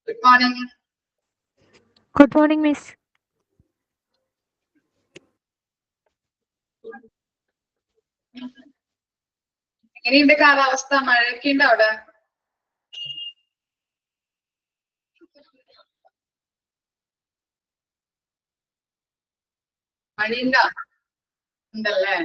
Good morning. Good morning, Miss. എങ്ങനെയുണ്ട് കാലാവസ്ഥ? മഴയൊക്കെ ഉണ്ടോ അവിടെ? മഴയുണ്ടോ? ഉണ്ടല്ലേ?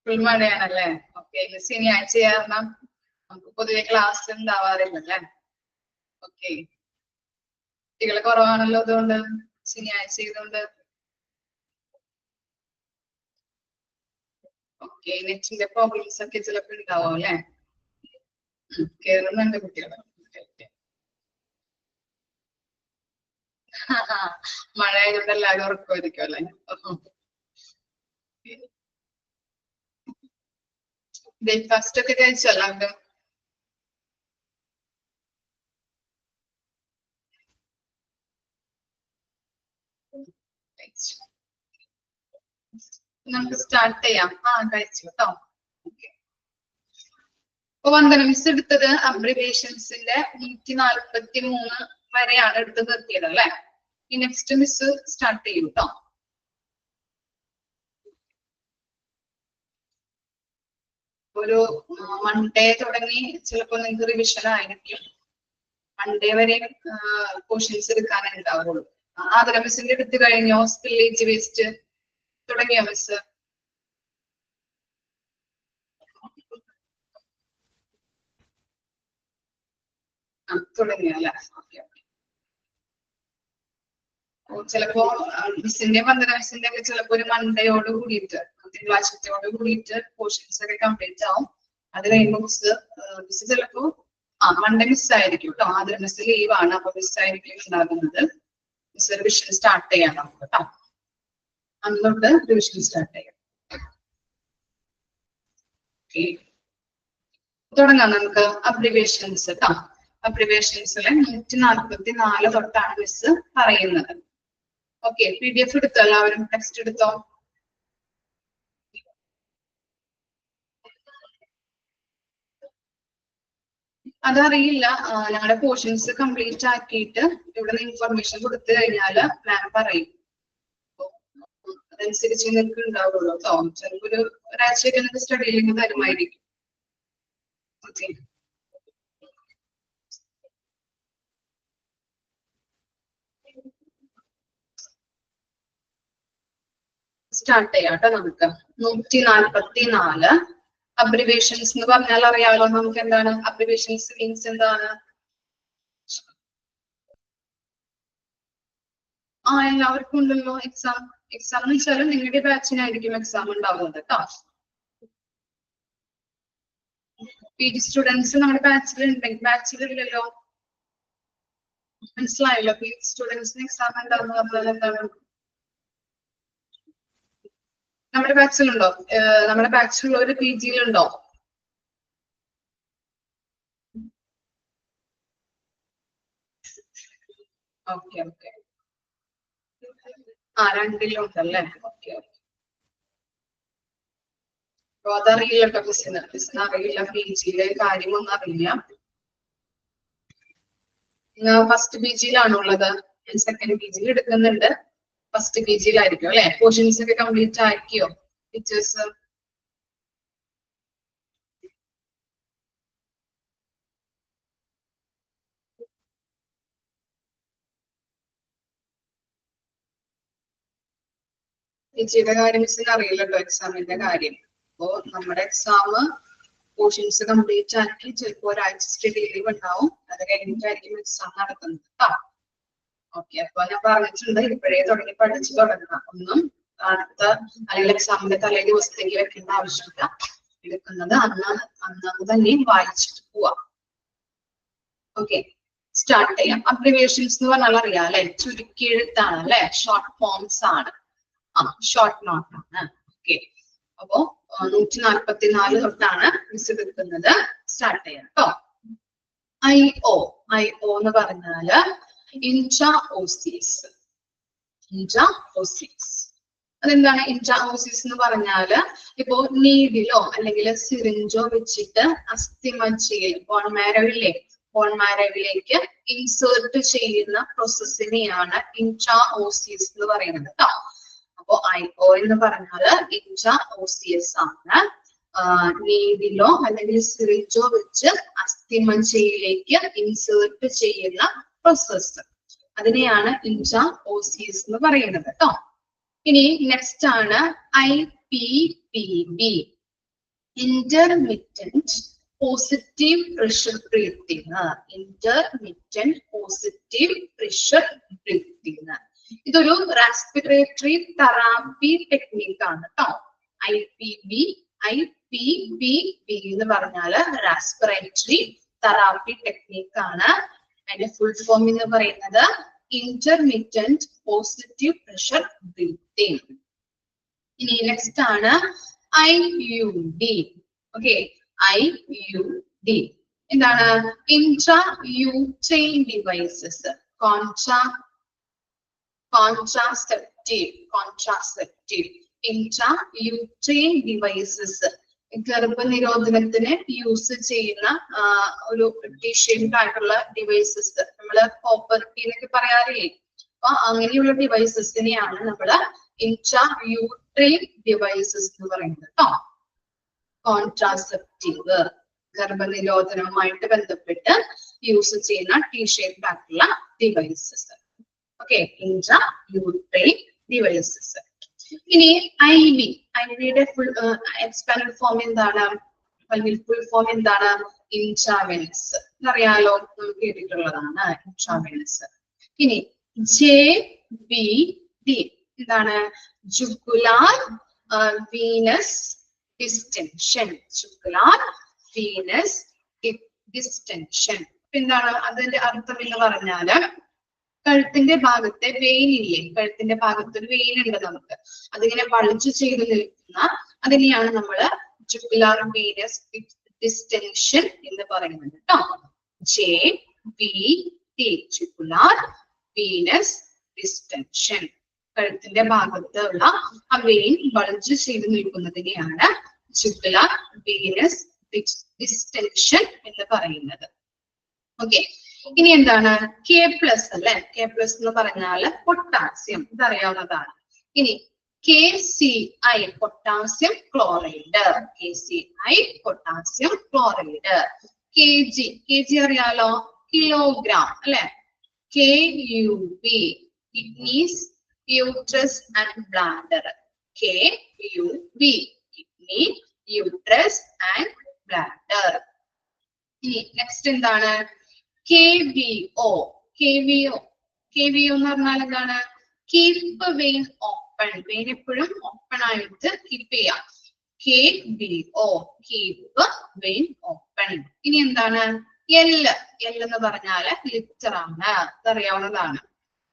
ഫുൾ മഴയാണല്ലേ? ഓക്കെ. ശനിയാഴ്ച കാരണം നമുക്ക് പൊതുവെ ക്ലാസ് ഉണ്ടാവാറില്ലല്ലേ? ഓക്കെ. കുട്ടികൾ കുറവാണല്ലോ അതുകൊണ്ട്, ശനിയാഴ്ച ചെയ്തുകൊണ്ട്. ഓക്കെ. നെറ്റിന്റെ പ്രോബ്ലംസ് ഒക്കെ ചിലപ്പോൾ ഉണ്ടാവും അല്ലെ? കേറുന്നുണ്ട് കുട്ടികൾ. മഴ ആയതുകൊണ്ട് എല്ലാവരും ഉറക്കമായിരിക്കും അല്ലെ? ബ്രേക്ക്ഫാസ്റ്റ് ഒക്കെ കഴിച്ചോ എല്ലാവരും? നമുക്ക് സ്റ്റാർട്ട് ചെയ്യാം. കഴിച്ചു കേട്ടോ. ഇപ്പൊ വന്ദന മിസ് എടുത്തത് അബ്രിവേഷൻസിന്റെ 143 വരെയാണ് എടുത്ത് നിർത്തിയത് അല്ലെ? ഈ നെക്സ്റ്റ് മിസ് സ്റ്റാർട്ട് ചെയ്യും കേട്ടോ. ഒരു മൺഡേ തുടങ്ങി ചിലപ്പോ നിങ്ങൾക്ക് റിവിഷൻ ആയിരിക്കും. മൺഡേ വരെ പോർഷൻസ് എടുക്കാനേ ഉണ്ടാവുള്ളൂ. ആദര മിസ്സിന്റെ എടുത്ത് കഴിഞ്ഞോ? സ്പില്ലേജ് വേസ്റ്റ് തുടങ്ങിയോ മിസ്? തുടങ്ങിയല്ലേ? ചിലപ്പോ മിസ്സിന്റെ വന്ദന മിസ്സിന്റെ ഒക്കെ ചിലപ്പോ ഒരു മൺഡേയോട് കൂടിയിട്ട്, തിങ്കളാഴ്ചയോട് കൂടിയിട്ട് പോർഷൻസ് ഒക്കെ കംപ്ലീറ്റ് ആവും. അത് കഴിയുമ്പോൾ മിസ് ചിലപ്പോ മൺഡേ മിസ്സായിരിക്കും കേട്ടോ. ആദ്യ മിസ് ലീവ് ആണ്, അപ്പൊ മിസ്സായിരിക്കും ഉണ്ടാകുന്നത്. മിസ് റിവിഷൻ സ്റ്റാർട്ട് ചെയ്യാം നമുക്ക് കേട്ടോ. അന്നോട്ട് റിവിഷൻ സ്റ്റാർട്ട് ചെയ്യാം. തുടങ്ങാം നമുക്ക് അബ്രിവേഷൻസ് കേട്ടോ. അബ്രിവേഷൻസിലെ 144 തൊട്ടാണ് മിസ് പറയുന്നത്. ഓക്കെ. PDF എടുത്തോ എല്ലാവരും? ടെക്സ്റ്റ് എടുത്തോ? അതറിയില്ല. ഞങ്ങളുടെ പോർഷൻസ് കംപ്ലീറ്റ് ആക്കിയിട്ട് ഇവിടെ ഇൻഫർമേഷൻ കൊടുത്തു കഴിഞ്ഞാല് മാം പറയും. അതനുസരിച്ച് നിങ്ങൾക്ക് ഉണ്ടാവുള്ളൂ കേട്ടോ. ചിലപ്പോ ഒരാഴ്ചയൊക്കെ നിങ്ങൾക്ക് സ്റ്റഡിയിലേക്ക് തരുമായിരിക്കും. ഓക്കെ. സ്റ്റാർട്ട് ചെയ്യാം കേട്ടോ. നമുക്ക് 144 അബ്രിവേഷൻസ് എന്ന് പറഞ്ഞാൽ അറിയാമല്ലോ നമുക്ക് എന്താണ് അബ്രിവേഷൻസ് മീൻസ് എന്താണ്? എല്ലാവർക്കും ഉണ്ടല്ലോ എക്സാം. എക്സാം എന്ന് വെച്ചാൽ നിങ്ങളുടെ ബാച്ചിനായിരിക്കും എക്സാം ഉണ്ടാവുന്നത് കേട്ടോ. PG സ്റ്റുഡൻസ് നമ്മുടെ ബാച്ചിലില്ലല്ലോ. മനസ്സിലായല്ലോ? PG സ്റ്റുഡൻസിന് എക്സാം ഉണ്ടാവുന്ന പറഞ്ഞാൽ എന്താണ്? നമ്മുടെ ബാച്ചിലുണ്ടോ? നമ്മുടെ ബാച്ചിലുള്ളവർ PGയിലുണ്ടോ? Okay okay. രണ്ടിലുണ്ടല്ലേ? Okay okay. അപ്പൊ അതറിയില്ല കേട്ടോ മിസ്സിന് അറിയില്ല. PGയിലെ കാര്യമൊന്നും അറിയില്ല. ഫസ്റ്റ് PGയിലാണോ ഉള്ളത്? സെക്കൻഡ് PGയിൽ എടുക്കുന്നുണ്ട്. ഫസ്റ്റ് PGയിലായിരിക്കും അല്ലെ? പോർഷൻസ് ഒക്കെ കംപ്ലീറ്റ് ആക്കിയോ ടീച്ചേഴ്സ്? PGയുടെ കാര്യം മിസ്സിന് അറിയില്ല കേട്ടോ, എക്സാമിന്റെ കാര്യം. അപ്പോ നമ്മുടെ എക്സാം പോർഷൻസ് കംപ്ലീറ്റ് ആക്കി ചിലപ്പോ ഒരാഴ്ച സ്റ്റഡി ലീവ് ഉണ്ടാവും. അത് കഴിഞ്ഞിട്ടായിരിക്കും എക്സാം നടത്തുന്നത് കേട്ടോ. ഓക്കെ. അപ്പൊ ഞാൻ പറഞ്ഞിട്ടുണ്ട് ഇപ്പോഴേ തുടങ്ങി പഠിച്ചു തുടങ്ങണം. ഒന്നും അടുത്ത അല്ലെങ്കിൽ എക്സാമിന്റെ തലേ ദിവസത്തേക്ക് വെക്കേണ്ട ആവശ്യമില്ല. എടുക്കുന്നത് അന്ന് തന്നെ വായിച്ചിട്ട് പോവാം. ഓക്കെ. സ്റ്റാർട്ട് ചെയ്യാം. അബ്രിവേഷൻസ് എന്ന് പറഞ്ഞാൽ അറിയാം അല്ലെ? ചുരുക്കി എഴുത്താണ് അല്ലെ? ഷോർട്ട് ഫോംസ് ആണ്. ഷോർട്ട് നോട്ട് ആണ്. ഓക്കെ. അപ്പോ 144 തൊട്ടാണ് മിസ് എടുക്കുന്നത്. സ്റ്റാർട്ട് ചെയ്യാം കേട്ടോ. IO എന്ന് പറഞ്ഞാല് ഇൻട്രാ ഓസീസ്. അതെന്താണ് ഇൻട്രാഓസിയസ് എന്ന് പറഞ്ഞാല് ഇപ്പോ നീഡിലോ അല്ലെങ്കിൽ സിറിഞ്ചോ വെച്ചിട്ട് അസ്ഥിമജ്ജയിൽ ബോൺമാരോയിലേക്ക് ഇൻസേർട്ട് ചെയ്യുന്ന പ്രോസസ്സിനെയാണ് ഇൻട്രാഓസിയസ് എന്ന് പറയുന്നത് കേട്ടോ. അപ്പോ ഐഒ എന്ന് പറഞ്ഞാല് ഇൻട്രാഓസിയസ് ആണ്. നീഡിലോ അല്ലെങ്കിൽ സിറിഞ്ചോ വെച്ച് അസ്ഥിമജ്ജയിലേക്ക് ഇൻസേർട്ട് ചെയ്യുന്ന പ്രോസസ്സ്, അതിനെയാണ് ഇൻട്രാഓസിയസ് എന്ന് പറയുന്നത് കേട്ടോ. ഇനി നെക്സ്റ്റ് ആണ് IPPB, intermittent positive pressure breathing. Intermittent positive pressure breathing ഇതൊരു റെസ്പിറേറ്ററി തെറാപ്പി ടെക്നിക് ആണ് കേട്ടോ. IPPB എന്ന് പറഞ്ഞാല് റെസ്പിറേറ്ററി തെറാപ്പി ടെക്നിക് ആണ്. അതിന്റെ ഫുൾ ഫോം എന്ന് പറയുന്നത് ഇന്റർമിറ്റന്റ് പോസിറ്റീവ് പ്രഷർ ബ്രീത്തിങ്. ഇനി നെക്സ്റ്റ് ആണ് IUD. ഓക്കെ, IUD എന്താണ്? Intrauterine devices, contraceptive intrauterine devices, ഗർഭനിരോധനത്തിന് യൂസ് ചെയ്യുന്ന ഒരു ഡിഷേപ്ഡ് ആയിട്ടുള്ള ഡിവൈസസ്, നമ്മള് കോപ്പർട്ടി എന്നൊക്കെ പറയാറില്ലേ, അപ്പൊ അങ്ങനെയുള്ള ഡിവൈസസിനെയാണ് നമ്മള് ഇൻട്രായൂട്രൈൻ ഡിവൈസസ് എന്ന് പറയുന്നത് കേട്ടോ. കോൺട്രാസെപ്റ്റീവ്, ഗർഭനിരോധനവുമായിട്ട് ബന്ധപ്പെട്ട് യൂസ് ചെയ്യുന്ന ഷേപ്ഡ് ആയിട്ടുള്ള ഡിവൈസസ്. Okay, intrauterine devices. ഇനി ഐവിയുടെ ഫുൾ എക്സ്പാൻഡ് ഫോം എന്താണ്? അല്ലെങ്കിൽ ഫുൾ ഫോം എന്താണ്? ഇൻട്രാവെനസ് എന്നറിയാലോ, നമുക്ക് കേട്ടിട്ടുള്ളതാണ് ഇൻട്രാവെനസ്. ഇനി JVD എന്താണ്? Jugular venous distension. Jugular venous distension എന്താണ് അതിന്റെ അർത്ഥം എന്ന് പറഞ്ഞാല്, കഴുത്തിന്റെ ഭാഗത്തെ വെയിൻ ഇല്ലേ, കഴുത്തിന്റെ ഭാഗത്ത് ഒരു വെയിൻ ഉണ്ട് നമുക്ക്, അതിങ്ങനെ ബൾജ് ചെയ്ത് നിൽക്കുന്ന അതിനെയാണ് നമ്മള് ജുഗുലാർ വീനസ് ഡിസ്റ്റൻഷൻ എന്ന് പറയുന്നത് കേട്ടോ. JVD ജുഗുലാർ വീനസ് ഡിസ്റ്റൻഷൻ, കഴുത്തിന്റെ ഭാഗത്തുള്ള ആ വെയിൻ ബൾജ് ചെയ്ത് നിൽക്കുന്നതിനെയാണ് ജുഗുലാർ വീനസ് ഡിസ്റ്റൻഷൻ എന്ന് പറയുന്നത്. ഓക്കെ, ഇനി എന്താണ്? K+ അല്ലെ, K+ എന്ന് പറഞ്ഞാല് പൊട്ടാസ്യം, ഇതറിയാവുന്നതാണ്. ഇനി KCI potassium chloride, KCI potassium chloride. kg അറിയാലോ, കിലോഗ്രാം അല്ലെ. KUB kidneys, uterus and bladder. KUB kidney, uterus and bladder. ഇനി നെക്സ്റ്റ് എന്താണ്? KVO എന്ന് പറഞ്ഞാൽ എന്താണ്? കീപ്പ് വെയിൻ ഓപ്പൺ, വെയിൻ എപ്പോഴും ഓപ്പൺ ആയിട്ട് കീപ്പ് ചെയ്യാം. KVO keep vein open. ഇനി എന്താണ്? L എന്ന് പറഞ്ഞാല് ലിറ്റർ ആണ്, അതറിയാവുന്നതാണ്.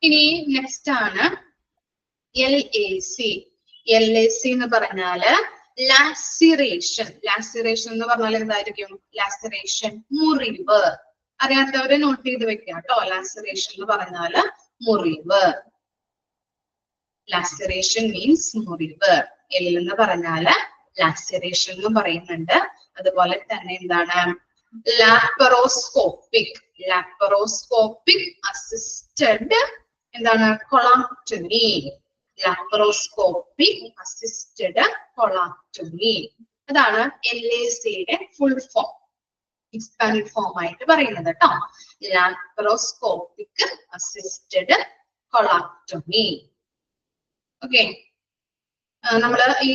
ഇനി നെക്സ്റ്റ് ആണ് LAC എന്ന് പറഞ്ഞാല് ലാസിറേഷൻ. ലാസിറേഷൻ എന്ന് പറഞ്ഞാൽ എന്തായിരിക്കും? ലാസിറേഷൻ മുറിവ്. അറിയാത്തവരെ നോട്ട് ചെയ്ത് വെക്കാം കേട്ടോ. ലാസിറേഷൻ എന്ന് പറഞ്ഞാല് മുറിവ്. ലാസിറേഷൻ മീൻസ് മുറിവ്. L എന്ന് പറഞ്ഞാല് ലാസിറേഷൻ എന്ന് പറയുന്നുണ്ട്. അതുപോലെ തന്നെ എന്താണ്? ലാപ്പറോസ്കോപ്പിക് അസിസ്റ്റഡ് എന്താണ്? കൊളാക്ടമി. ലാപ്പറോസ്കോപ്പിക് അസിസ്റ്റഡ് കൊളാക്ടമി, അതാണ് LACയുടെ ഫുൾ ഫോം, എക്സ്പാൻഡ് ഫോം ആയിട്ട് പറയുന്നത് കേട്ടോ. Laparoscopic assisted കൊളാക്ടമി. ഓക്കെ, നമ്മള് ഈ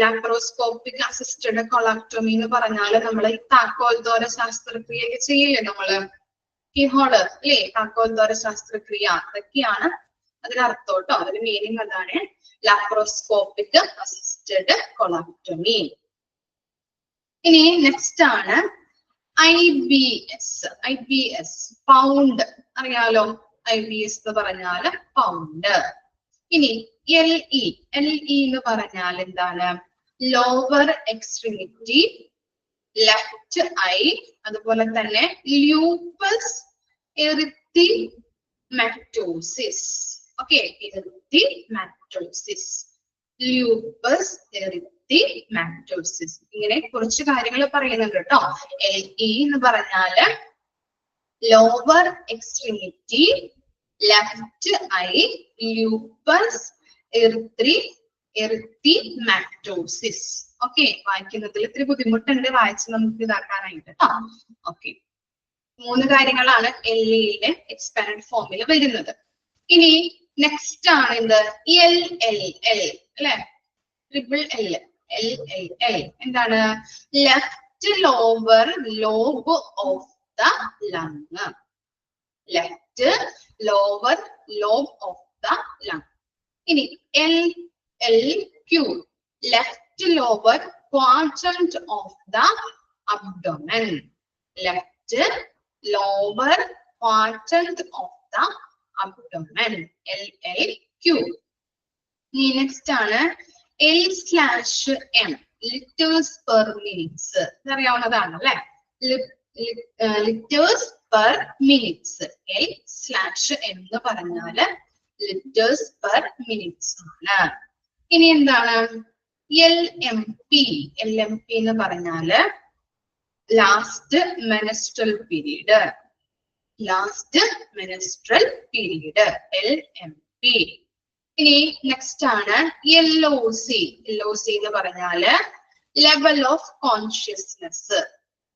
ലാപ്പറോസ്കോപ്പിക് അസിസ്റ്റഡ് കൊളാക്ടമി എന്ന് പറഞ്ഞാല് നമ്മള് ഈ താക്കോൽ ദ്വാര ശസ്ത്രക്രിയ ചെയ്യില്ലേ നമ്മള്, കീഹോള് അല്ലേ, താക്കോൽ ദ്വാര ശസ്ത്രക്രിയ, അതൊക്കെയാണ് അതിനർത്ഥം കേട്ടോ. അതിന്റെ മീനിങ് അതാണ്, ലാപ്പറോസ്കോപ്പിക് അസിസ്റ്റഡ് കൊളാക്ടമി. ഇനി നെക്സ്റ്റ് ആണ് IBS പൗണ്ട്, അറിയാലോ. IBS എന്ന് പറഞ്ഞാല് പൗണ്ട്. ഇനി LE എന്ന് പറഞ്ഞാൽ എന്താണ്? ലോവർ എക്സ്ട്രീമിറ്റി, ലെഫ്റ്റ് ഐ, അതുപോലെ തന്നെ lupus erythematosus. Okay, erythematosus, lupus erythematosus. ഇങ്ങനെ കുറച്ച് കാര്യങ്ങൾ പറയുന്നുണ്ട് കേട്ടോ. LE എന്ന് പറഞ്ഞാല് lower extremity left eye, lupus erythematosus. Okay, വായിക്കുന്നതിൽ ഇത്തിരി ബുദ്ധിമുട്ടുണ്ട്, വായിച്ച് നമുക്ക് ഇതാക്കാനായിട്ട് കേട്ടോ. ഓക്കെ, 3 കാര്യങ്ങളാണ് LEയുടെ എക്സ്പാൻഡ് ഫോമിൽ വരുന്നത്. ഇനി നെക്സ്റ്റ് ആണ് എന്ത്, LLL അല്ലെ, ട്രിപ്പിൾ L, LLL എന്താണ്, left lower lobe of the lung, left lower lobe of the lung. ഇനി LLQ, left lower quadrant of the abdomen, left lower quadrant of the abdomen, LLQ. ഇനി next ആണ് L/M, liters per minutes. അറിയാവുന്നതാണ് അല്ലെ, liters per minutes. L/M എന്ന് പറഞ്ഞാല് liters per minutes ആണ്. ഇനി എന്താണ് LMP, LMP എന്ന് പറഞ്ഞാല് last menstrual period, last menstrual period, LMP. ഇനി നെക്സ്റ്റ് ആണ് LOC, LOC എന്ന് പറഞ്ഞാല് level of consciousness,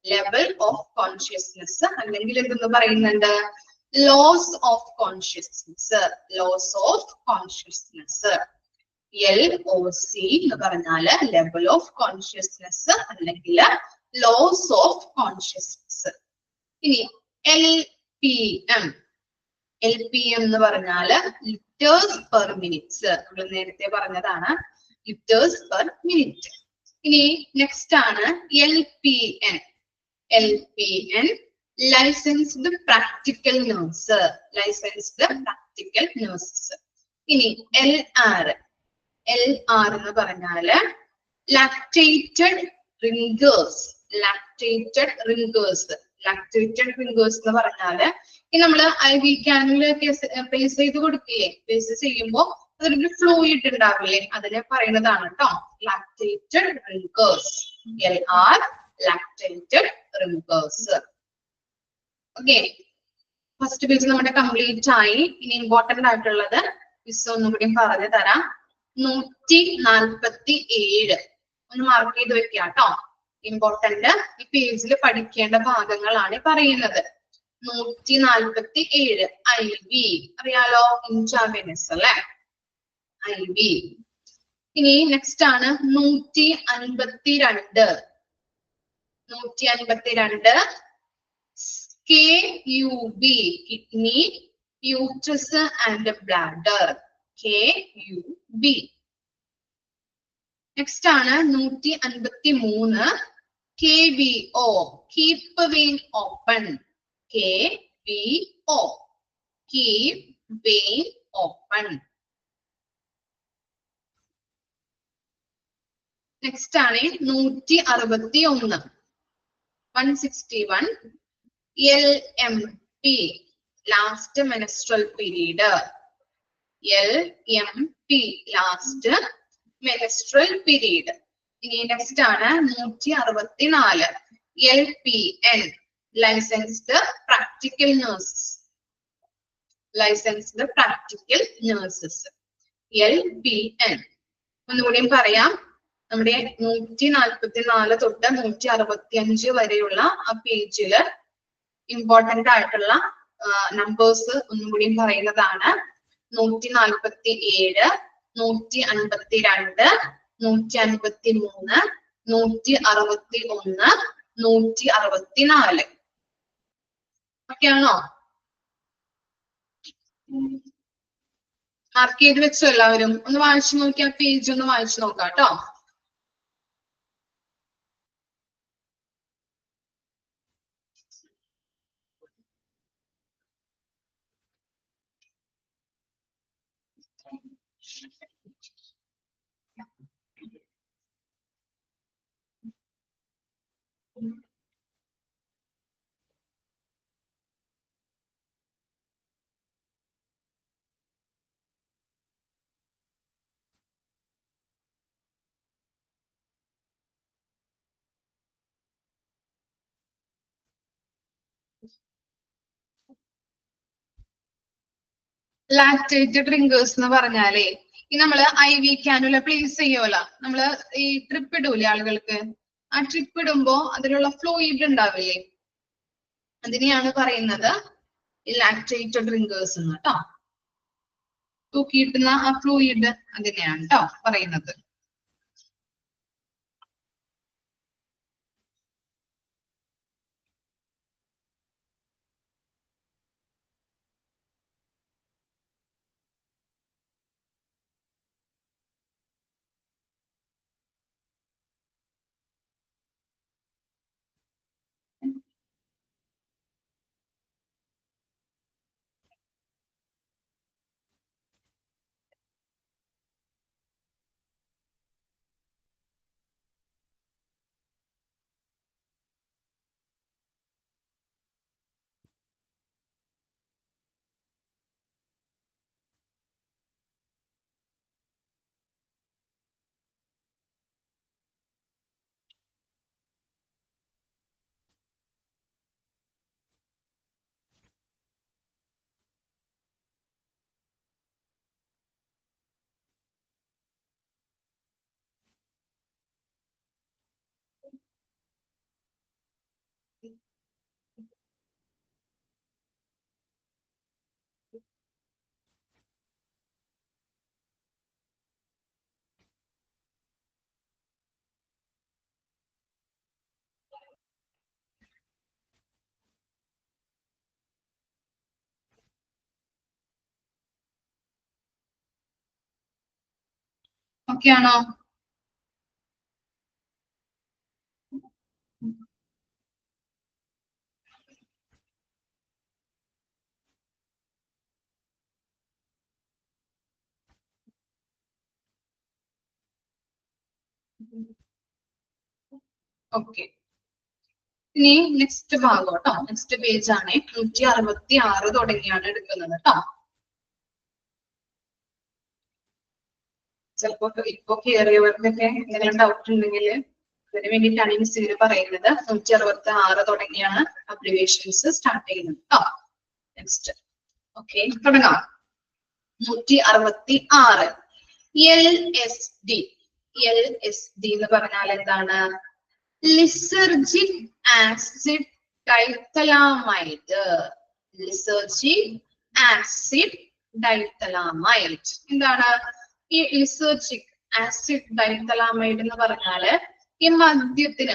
level of consciousness, അല്ലെങ്കിൽ എന്തെന്ന് പറയുന്നുണ്ട്, loss of consciousness, loss of consciousness. LOC എന്ന് പറഞ്ഞാല് ലെവൽ ഓഫ് കോൺഷ്യസ്നെസ് അല്ലെങ്കിൽ ലോസ് ഓഫ് കോൺഷ്യസ്നെസ്. ഇനി LPM, LPM എന്ന് പറഞ്ഞാല് ലിറ്റേഴ്സ് പെർ മിനിറ്റ്സ്, നമ്മൾ നേരത്തെ പറഞ്ഞതാണ്, ലിറ്റേഴ്സ് പെർ മിനിറ്റ്. ഇനി നെക്സ്റ്റ് ആണ് LPN, LPN licensed practical nurse, licensed practical nurses. ഇനി LR, LR എന്ന് പറഞ്ഞാല് ലാക്ടേറ്റഡ് റിംഗേഴ്സ്, ലാക്ടേറ്റഡ് റിംഗേഴ്സ്, ലാക്ടേറ്റഡ് റിംഗേഴ്സ് എന്ന് പറഞ്ഞാല് ഈ നമ്മള് IV ക്യാനില് പ്ലേസ് ചെയ്ത് കൊടുക്കില്ലേ, പ്ലേസ് ചെയ്യുമ്പോ അതിലൊരു ഫ്ലൂയിഡ് ഉണ്ടാവില്ലേ, അതിനെ പറയുന്നതാണ് കേട്ടോ lactated Ringer's, LR, lactated Ringer's. Okay, first page നമ്മുടെ കംപ്ലീറ്റ് ആയി. ഇനി ഇമ്പോർട്ടന്റ് ആയിട്ടുള്ളത് മിസ് ഒന്നും കൂടി പറഞ്ഞു തരാം. 147 ഒന്ന് മാർക്ക് ചെയ്ത് വെക്കുക കേട്ടോ. ഇമ്പോർട്ടന്റ് ഈ പേജിൽ പഠിക്കേണ്ട ഭാഗങ്ങളാണ് പറയുന്നത്. 147 IV അറിയാലോ, ഇൻട്രാവെനസ് അല്ലെ, IV. ഇനി നെക്സ്റ്റ് ആണ് 152, 152 KUB, kidney, uterus and bladder, KUB. Next ആണ് 153 KVO, keep vein open, KVO, keep vein open. Next ആണ് 161 161 LMP, last menstrual period, LMP last menstrual period. ഇനി നെക്സ്റ്റ് ആണ് 164 LPN, licensed practical nurses, licensed practical nurses, LPN. ഒന്നുകൂടിയും പറയാം, നമ്മുടെ 144 തൊട്ട് 165 വരെയുള്ള ആ പേജില് ഇമ്പോർട്ടന്റ് ആയിട്ടുള്ള നമ്പേഴ്സ് ഒന്നും കൂടിയും പറയുന്നതാണ്. 147, 152, 153, 161, 164. ഓക്കെ ആണോ? മാർക്ക് ചെയ്ത് വെച്ചോ എല്ലാവരും? ഒന്ന് വായിച്ചു നോക്കി, ആ പേജ് ഒന്ന് വായിച്ചു നോക്കാം കേട്ടോ. ലാക്ടേറ്റ് ഡ്രിങ്കേഴ്സ് എന്ന് പറഞ്ഞാലേ ഈ നമ്മള് IV കാനുല പ്ലേസ് ചെയ്യുമല്ലോ, നമ്മള് ഈ ട്രിപ്പ് ഇടൂലേ ആളുകൾക്ക്, ആ ട്രിപ്പ് ഇടുമ്പോ അതിലുള്ള ഫ്ലൂയിഡ് ഉണ്ടാവില്ലേ, അതിനെയാണ് പറയുന്നത് ഈ ലാക്ടേറ്റ് ഡ്രിങ്കേഴ്സ് എന്ന് കേട്ടോ. തൂക്കിയിട്ടുന്ന ആ ഫ്ലൂയിഡ് അതിനെയാണ് കേട്ടോ പറയുന്നത്. ഓക്കെ ആണോ? ഓക്കെ, ഇനി നെക്സ്റ്റ് ഭാഗം കേട്ടോ, നെക്സ്റ്റ് പേജ് ആണ്. 166 തുടങ്ങിയാണ് എടുക്കുന്നത് കേട്ടോ. ചിലപ്പോ ഇപ്പൊ കയറിയവർക്കൊക്കെ എന്തെങ്കിലും ഡൗട്ട് ഉണ്ടെങ്കിൽ അതിന് വേണ്ടിയിട്ടാണ് ഈ മിസ്സിന് പറയുന്നത്. 166 തുടങ്ങിയാണ് അബ്രിവേഷൻസ് സ്റ്റാർട്ട് ചെയ്യുന്നത് കേട്ടോ. നെക്സ്റ്റ് ഓക്കെ, തുടങ്ങാം. 166 LSD. LSD എന്ന് പറഞ്ഞാൽ എന്താണ്? ലിസർജിക് ആസിഡ് ഡൈത്തലാമൈഡ്. ലിസർജിക് ആസിഡ് ഡൈത്തലാമൈഡ് എന്താണ്? ഈ ലിസർജിക് ആസിഡ് ഡൈത്തലാമൈഡ് എന്ന് പറഞ്ഞാല് ഈ മദ്യത്തിന്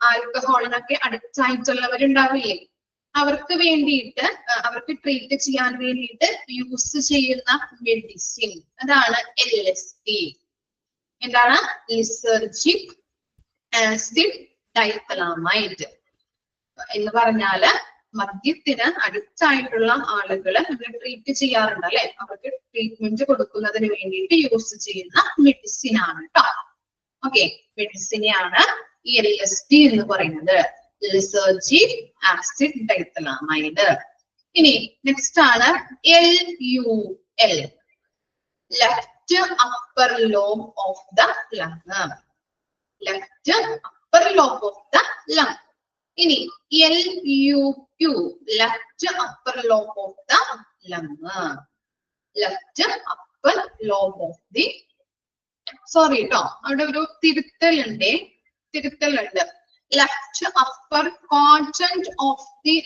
ആൽക്കഹോളിനൊക്കെ അഡിക്റ്റ് ആയിട്ടുള്ളവരുണ്ടാവില്ലേ, അവർക്ക് വേണ്ടിയിട്ട്, അവർക്ക് ട്രീറ്റ് ചെയ്യാൻ വേണ്ടിയിട്ട് യൂസ് ചെയ്യുന്ന മെഡിസിൻ അതാണ് LSD. എന്താണ്? ലിസർജിക് ആസിഡ് ഡൈത്തലാമൈഡ് എന്ന് പറഞ്ഞാല് മദ്യത്തിന് അഡിക്റ്റ് ആയിട്ടുള്ള ആളുകള് നമ്മൾ ട്രീറ്റ് ചെയ്യാറുണ്ട് അല്ലെ, അവർക്ക് ട്രീറ്റ്മെന്റ് കൊടുക്കുന്നതിന് വേണ്ടിയിട്ട് യൂസ് ചെയ്യുന്ന മെഡിസിൻ ആണ് കേട്ടോ. ഓക്കെ, മെഡിസിനെയാണ് ഈ LSD എന്ന് പറയുന്നത്, ലിസർജിക് ആസിഡ് ഡൈത്തലാമൈഡ്. ഇനി നെക്സ്റ്റ് ആണ് LUL, left upper lobe of the lung. Left upper lobe of the lung. ഇനി LUQ, left upper lobe of the lung. Left upper lobe of the, sorry കേട്ടോ, അവിടെ ഒരു തിരുത്തലുണ്ട്. Left upper quadrant of the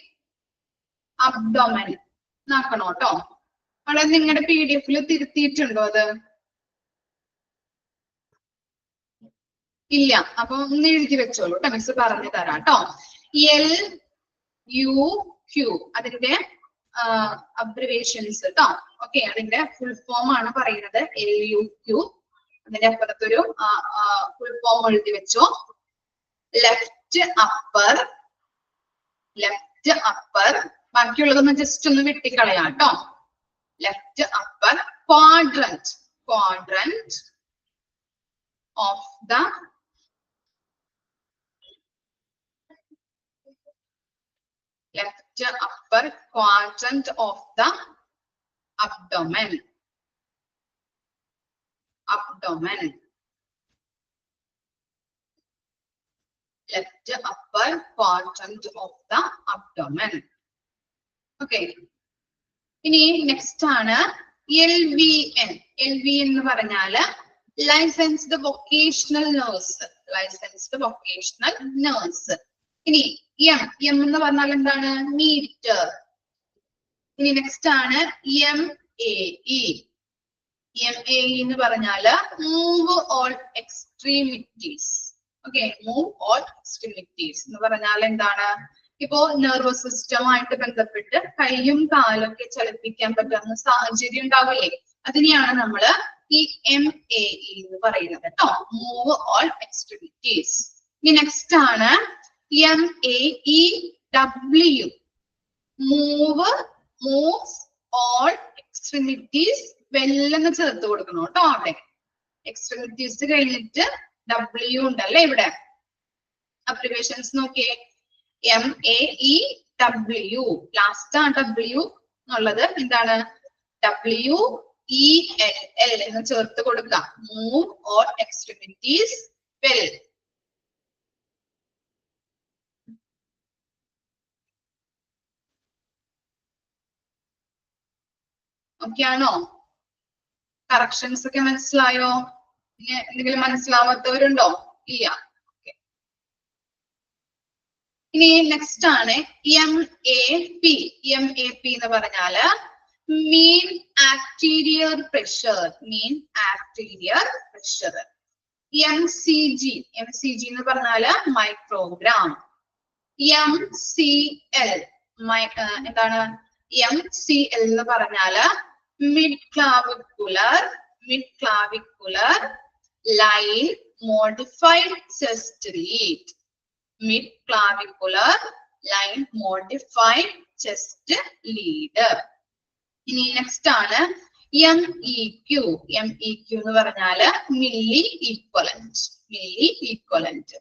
abdomen നോക്കണം കേട്ടോ. അവിടെ നിങ്ങളുടെ PDF തിരുത്തിയിട്ടുണ്ടോ അത്? ഇല്ല, അപ്പൊ ഒന്ന് എഴുതി വെച്ചോളൂ കേട്ടോ, മിസ് പറഞ്ഞു തരാം കേട്ടോ. LUQ അതിന്റെ അബ്രിവേഷൻസ് കേട്ടോ. ഓക്കെ, അതിന്റെ ഫുൾ ഫോം ആണ് പറയുന്നത് LUQ. അതിന്റെ അപ്പുറത്തൊരു ഫുൾ ഫോം എഴുതി വെച്ചോ. ലെഫ്റ്റ് അപ്പർ, ബാക്കിയുള്ളതൊന്ന് ജസ്റ്റ് ഒന്ന് വെട്ടിക്കളയാം കേട്ടോ. Left upper quadrant of the abdomen. left upper quadrant of the abdomen. Okay. ഇനി നെക്സ്റ്റ് ആണ് LVN. LVN എന്ന് പറഞ്ഞാല് licensed vocational nurse. Licensed vocational nurse. ഇനി എം എന്ന് പറഞ്ഞാൽ എന്താണ്? മീറ്റർ. ഇനി നെക്സ്റ്റ് ആണ് MAE. MAE എന്ന് പറഞ്ഞാല് move all extremities. Okay, move all extremities എന്ന് പറഞ്ഞാൽ എന്താണ്? ഇപ്പോ നെർവസ് സിസ്റ്റമായിട്ട് ബന്ധപ്പെട്ട് കൈയും കാലൊക്കെ ചലിപ്പിക്കാൻ പറ്റുന്ന സാഹചര്യം ഉണ്ടാവില്ലേ, അതിനെയാണ് നമ്മള് ഈ MAE എന്ന് പറയുന്നത് കേട്ടോ, മൂവ് ഓൾ എക്സ്ട്രീമിറ്റീസ്. ഇനി നെക്സ്റ്റ് ആണ് MAEW. മൂവ്സ് ഓൾ എക്സ്ട്രീമിറ്റീസ് വെല്ലെന്ന് ചേർത്ത് കൊടുക്കണം കേട്ടോ. അവിടെ എക്സ്ട്രീമിറ്റീസ് കഴിഞ്ഞിട്ട് W ഉണ്ടല്ലേ ഇവിടെ. അബ്രിവേഷൻസ് നോക്കിയേ, MAEW. ലാസ്റ്റ് ആണ് W എന്നുള്ളത്. എന്താണ്? WELL എന്ന് ചേർത്ത് കൊടുക്കാം. Move all extremities well. Okay ആണോ? കറക്ഷൻസ് ഒക്കെ മനസ്സിലായോ? എന്തെങ്കിലും മനസ്സിലാവാത്തവരുണ്ടോ? ഇല്ല. ഇനി നെക്സ്റ്റ് ആണ് MAP. MAP എന്ന് പറഞ്ഞാല് മീൻ ആർട്ടീരിയൽ പ്രഷർ. മീൻ ആർട്ടീരിയൽ പ്രഷർ. MCG. MCG എന്ന് പറഞ്ഞാല് മൈക്രോഗ്രാം. MCL എന്താണ്? MCL എന്ന് പറഞ്ഞാല് mid clavicular line modified chest lead. Mid clavicular line modified chest lead. ഇനി നെക്സ്റ്റ് ആണ് MEQ. MEQ എന്ന് പറഞ്ഞാല് മില്ലി ഈക്വലന്റ്.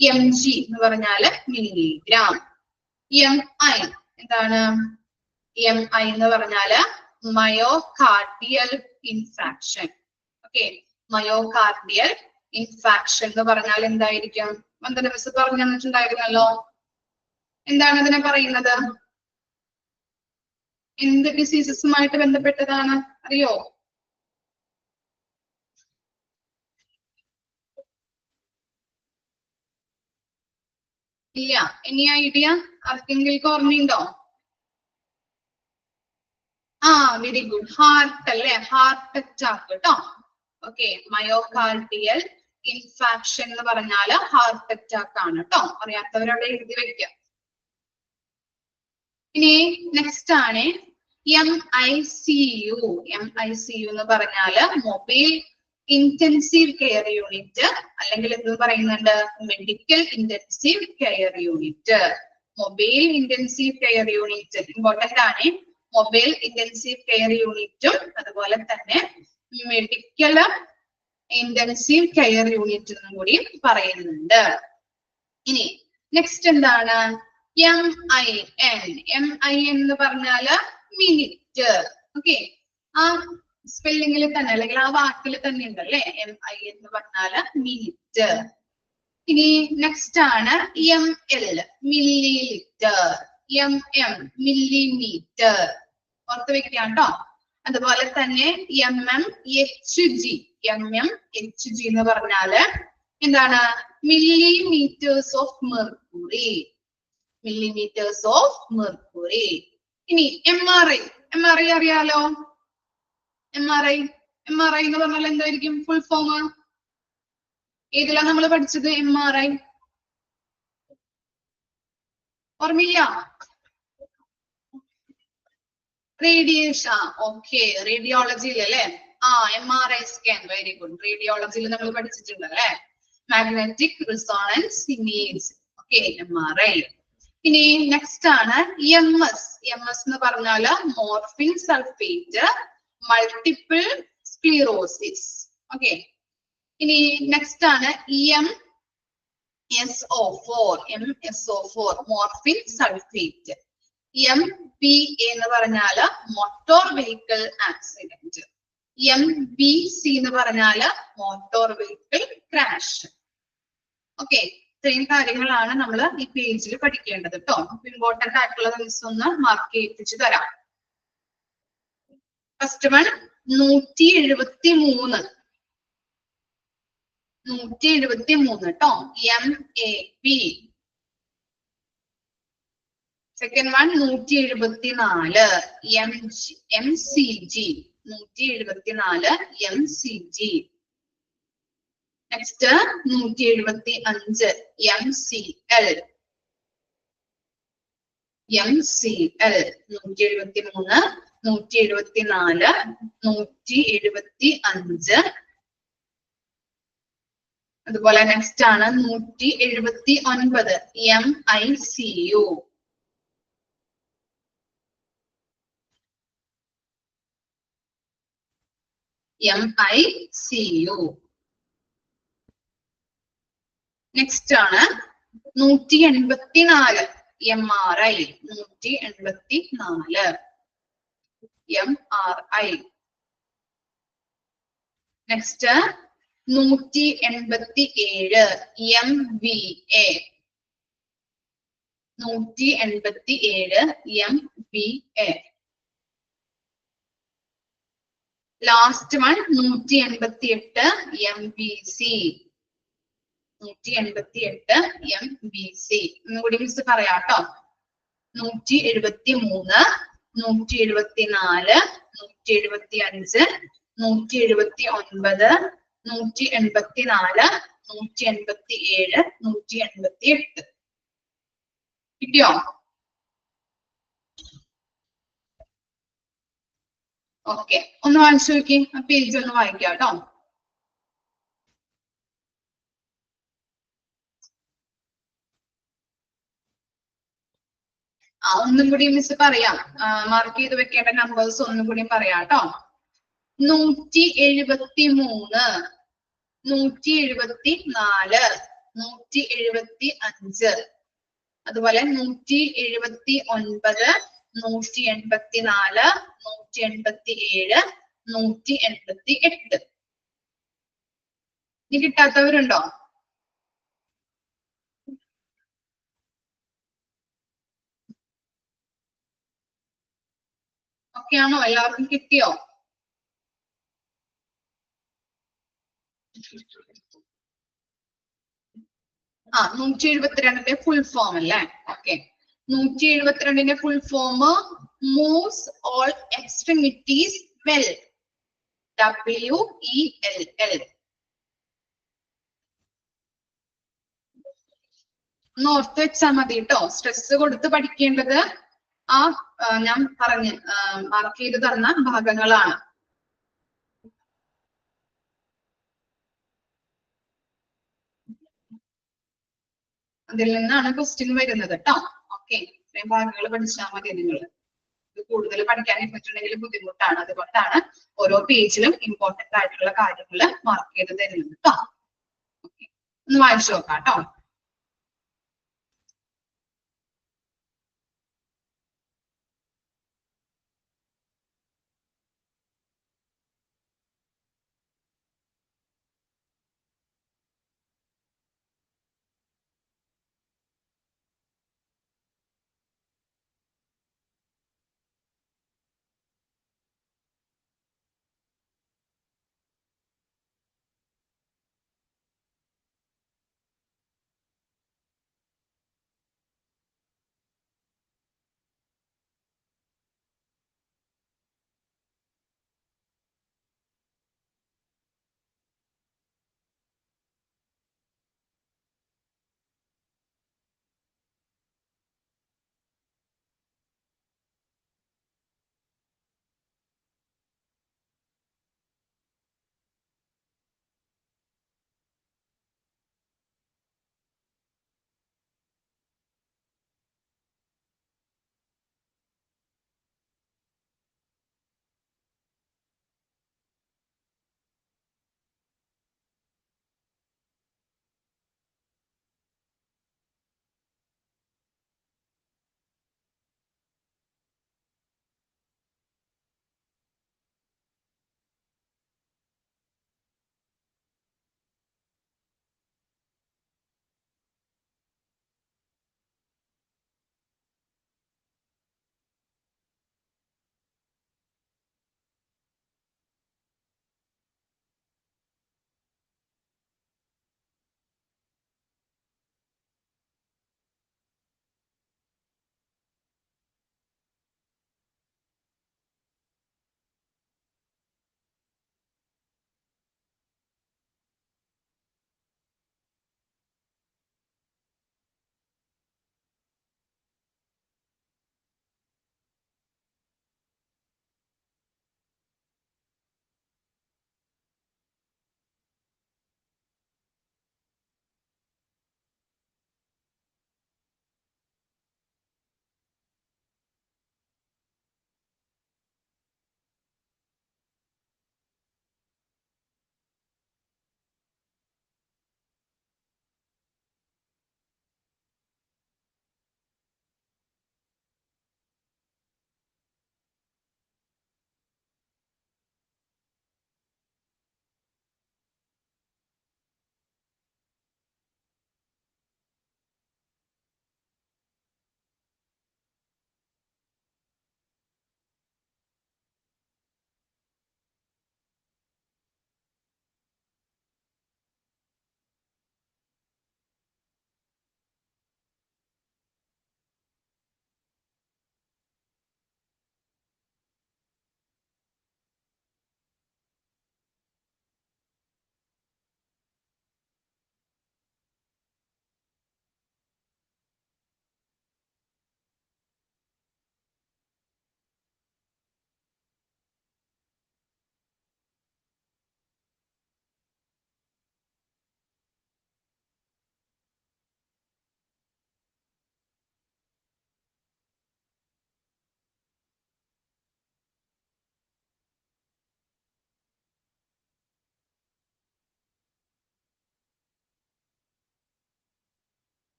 MG എന്ന് പറഞ്ഞാല് മില്ലിഗ്രാം. MI എന്താണ്? MI എന്ന് പറഞ്ഞാല് myocardial infarction. Okay, myocardial infarction എന്ന് പറഞ്ഞാൽ എന്തായിരിക്കും? വന്ദന മിസ് പറഞ്ഞു തന്നിട്ടുണ്ടായിരുന്നല്ലോ. എന്താണ് അതിനെ പറയുന്നത്? എന്ത് ഡിസീസസുമായിട്ട് ബന്ധപ്പെട്ടതാണ് അറിയോ? ഇല്ല. ഇനി ഐഡിയ ആർക്കെങ്കിലും ഓർമ്മയുണ്ടോ? Very good. ഹാർട്ട് അല്ലേ? ഹാർട്ട് അറ്റാക്ക് കേട്ടോ. ഓക്കെ, മയോകാർഡിയൽ ഇൻഫാക്ഷൻ എന്ന് പറഞ്ഞാല് ഹാർട്ട് അറ്റാക്ക് ആണ് കേട്ടോ. അറിയാത്തവരവിടെ എഴുതി വെക്കാം. ഇനി നെക്സ്റ്റ് ആണ് MICU. MICU എന്ന് പറഞ്ഞാല് മൊബൈൽ ഇന്റൻസീവ് കെയർ യൂണിറ്റ്, അല്ലെങ്കിൽ എന്ത് പറയുന്നുണ്ട്? Medical intensive care unit. Mobile intensive care unit important ആണ്. മൊബൈൽ ഇന്റൻസീവ് കെയർ യൂണിറ്റും അതുപോലെ തന്നെ മെഡിക്കൽ ഇന്റൻസീവ് കെയർ യൂണിറ്റ് എന്നും കൂടി പറയുന്നുണ്ട്. ഇനി നെക്സ്റ്റ് എന്താണ്? MIN എന്ന് പറഞ്ഞാല് മിനിറ്റ്. ഓക്കെ, ആ സ്പെല്ലിംഗിൽ തന്നെ അല്ലെങ്കിൽ ആ വാക്കിൽ തന്നെ ഉണ്ടല്ലേ MI എന്ന് പറഞ്ഞാല് മിനിറ്റ്. ഇനി നെക്സ്റ്റ് ആണ് ML milli litre. MM millimetre. ഓർത്ത് വെക്കാം കേട്ടോ. അതുപോലെ തന്നെ MMHG. MMHG എന്ന് പറഞ്ഞാല് എന്താണ്? Millimetres of mercury. Millimetres of mercury. ഇനി MRI. MRI അറിയാലോ? MRI എന്ന് പറഞ്ഞാൽ എന്തായിരിക്കും ഫുൾ ഫോം? ഏതിലാണ് നമ്മൾ പഠിച്ചത് MRI? ഓർമ്മയില്ല? റേഡിയേഷൻ. ഓക്കെ, റേഡിയോളജിയിൽ അല്ലേ? MRI scan. Very good. റേഡിയോളജിയിൽ നമ്മൾ പഠിച്ചിട്ടുണ്ട് അല്ലെ? Magnetic resonance image. Okay, MRI. ഇനി നെക്സ്റ്റ് ആണ് MS. MS എന്ന് പറഞ്ഞാല് morphine sulphate multiple sclerosis. Okay, ഇനി നെക്സ്റ്റ് ആണ് MSO4 മോർഫിൻ സൾഫേറ്റ്. MPA എന്ന് പറഞ്ഞാല് മോട്ടോർ വെഹിക്കിൾ ആക്സിഡന്റ്. MBC എന്ന് പറഞ്ഞാല് മോട്ടോർ വെഹിക്കിൾ ക്രാഷ്. ഓക്കെ, ഇത്രയും കാര്യങ്ങളാണ് നമ്മൾ ഈ പേജിൽ പഠിക്കേണ്ടത് കേട്ടോ. ഇമ്പോർട്ടന്റ് ആയിട്ടുള്ളത് മിസ് ഒന്ന് മാർക്ക് ചെയ്യിപ്പിച്ചു തരാം. ഫസ്റ്റ് വൺ 173 കേട്ടോ, MAP. Second one 174 MCG. 174 MCG. Next 175 MCL. 173 174 175. അതുപോലെ നെക്സ്റ്റ് ആണ് 179 MICU. MICU. നെക്സ്റ്റ് ആണ് 184 MRI. 184 MRI. Next 187 MVA. 187 MVA. Last one 188 MVC. 188 MVC. ഒന്നുകൂടി മിസ് പറയാട്ടോ. 173 174 175 179 184 187 188. കിട്ടിയോ? ഓക്കെ, ഒന്ന് വായിച്ചു നോക്കി. ആ പേജ് ഒന്ന് വായിക്കാം കേട്ടോ. ഒന്നും കൂടി മിസ് പറയാം. മാർക്ക് ചെയ്ത് വെക്കേണ്ട നമ്പേഴ്സ് ഒന്നും കൂടി പറയാം കേട്ടോ. 173 174 175. അതുപോലെ 179 184 187 188. ഇനി കിട്ടാത്തവരുണ്ടോ? ഓക്കെ ആണോ? എല്ലാവർക്കും കിട്ടിയോ? 172ന്റെ ഫുൾ ഫോം അല്ലേ? ഓക്കെ, 172ന്റെ full form moves all extremities well. WELL. ഒന്ന് ഓർത്ത് വെച്ചാൽ മതി കേട്ടോ. സ്ട്രെസ് കൊടുത്ത് പഠിക്കേണ്ടത് ഞാൻ പറഞ്ഞ് മാർക്ക് ചെയ്ത് തന്ന ഭാഗങ്ങളാണ്. അതിൽ നിന്നാണ് ക്വസ്റ്റ്യൻ വരുന്നത് കേട്ടോ. ഓക്കെ, ഇത്രയും ഭാഗങ്ങൾ പഠിച്ചാൽ മതി. നിങ്ങൾ ഇത് കൂടുതൽ പഠിക്കാൻ പറ്റുന്നെങ്കിൽ ബുദ്ധിമുട്ടാണ്. അതുകൊണ്ടാണ് ഓരോ പേജിലും ഇമ്പോർട്ടന്റ് ആയിട്ടുള്ള കാര്യങ്ങൾ മാർക്ക് ചെയ്ത് തരുന്നത് കേട്ടോ. ഓക്കെ, ഒന്ന് വായിച്ചു നോക്കാം കേട്ടോ.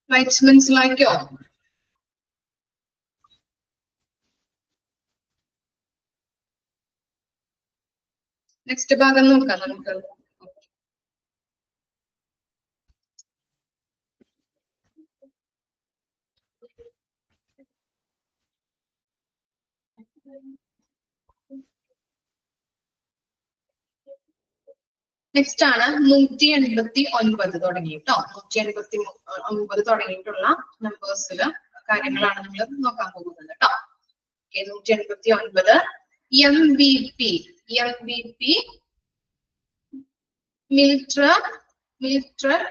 റൈറ്റ്സ് മനസ്സിലാക്കിയോ? നെക്സ്റ്റ് ഭാഗം നോക്കാം നമുക്ക്. നെക്സ്റ്റ് ആണ് 189 തുടങ്ങി കേട്ടോ. 189 തുടങ്ങിയിട്ടുള്ള നമ്പേഴ്സില് കാര്യങ്ങളാണ് നമ്മൾ നോക്കാൻ പോകുന്നത് കേട്ടോ. 189 MVP മിൽട്രൽ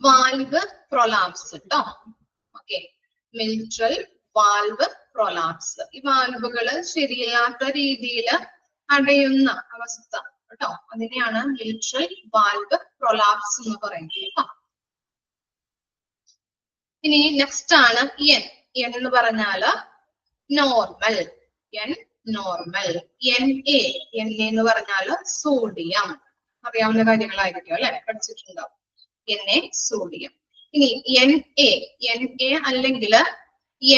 വാൽവ് പ്രൊലാപ്സ് കേട്ടോ. Okay, mitral valve prolapse. ഈ വാൽവുകള് ശരിയല്ലാത്ത രീതിയിൽ അടയുന്ന അവസ്ഥ കേട്ടോ, അതിനെയാണ് മിൽട്രൽ വാൽവ് പ്രൊലാപ്സ് എന്ന് പറയുന്നത് കേട്ടോ. ഇനി നെക്സ്റ്റ് ആണ് എൻ എന്ന് പറഞ്ഞാല് നോർമൽ. നോർമൽ. NA എന്ന് പറഞ്ഞാല് സോഡിയം. അറിയാവുന്ന കാര്യങ്ങളായിരിക്കും അല്ലെ, പഠിച്ചിട്ടുണ്ടാവും. NA sodium. ഇനി NA അല്ലെങ്കിൽ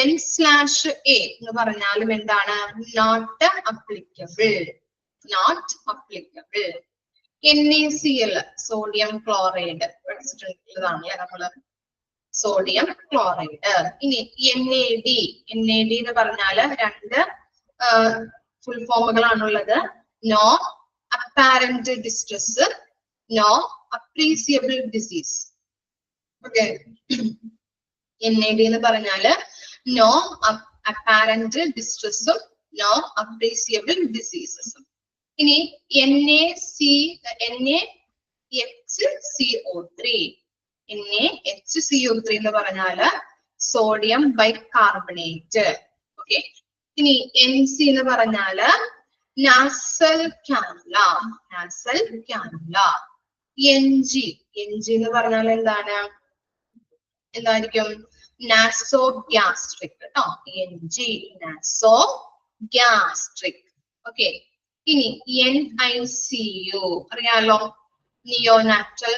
N/A എന്ന് പറഞ്ഞാലും എന്താണ്? Not applicable. NaCl sodium chloride പഠിച്ചിട്ടുള്ളതാണ് നമ്മള്, സോഡിയം ക്ലോറൈഡ്. ഇനി NaD എന്ന് പറഞ്ഞാല് രണ്ട് ഫുൾ ഫോമുകളാണുള്ളത്. No apparent distress, no appreciable disease. Okay, NaD എന്ന് പറഞ്ഞാല് നോ അപ്പാരന്റ് ഡിസ്ട്രെസ്സും നോ അപ്രീസിയബിൾ ഡിസീസസും. ഇനി NaHCO3 എന്ന് പറഞ്ഞാല് സോഡിയം ബൈകാർബണേറ്റ്. ഓക്കെ, ഇനി NC എന്ന് പറഞ്ഞാല് നാസൽ കാനുല. NG എന്ന് പറഞ്ഞാൽ എന്താണ്? എന്തായിരിക്കും? നാസോ ഗ്യാസ്ട്രിക് കേട്ടോ. NG nasogastric. ഓക്കെ, ഇനി NICU അറിയാലോ, neonatal